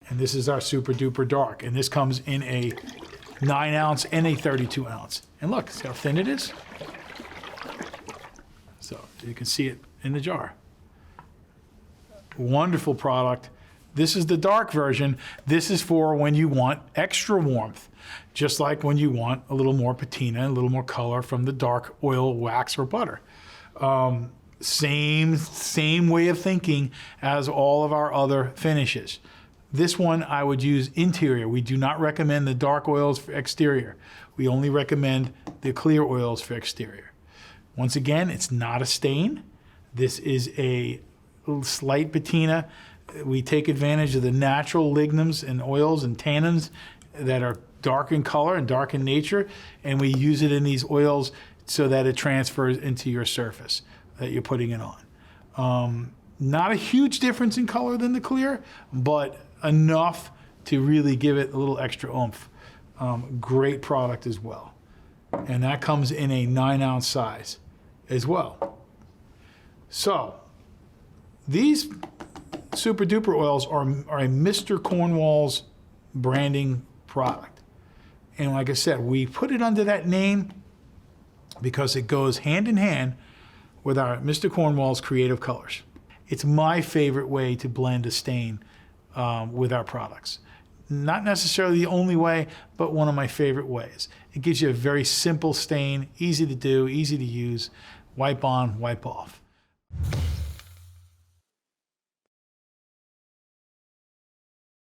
And this is our super duper dark. And this comes in a 9 ounce and a 32 ounce. And look, see how thin it is? So you can see it in the jar. Wonderful product. This is the dark version. This is for when you want extra warmth, just like when you want a little more patina, a little more color from the dark oil, wax, or butter. Same way of thinking as all of our other finishes. This one I would use interior. We do not recommend the dark oils for exterior. We only recommend the clear oils for exterior. Once again, it's not a stain. This is a slight patina. We take advantage of the natural lignums and oils and tannins that are dark in color and dark in nature, and we use it in these oils so that it transfers into your surface that you're putting it on. Not a huge difference in color than the clear, but enough to really give it a little extra oomph. Great product as well. And that comes in a 9 ounce size as well. So these super duper oils are a Mr. Cornwall's branding product. And like I said, we put it under that name because it goes hand in hand with our Mr. Cornwall's creative colors. It's my favorite way to blend a stain with our products. Not necessarily the only way, but one of my favorite ways. It gives you a very simple stain, easy to do, easy to use, wipe on, wipe off.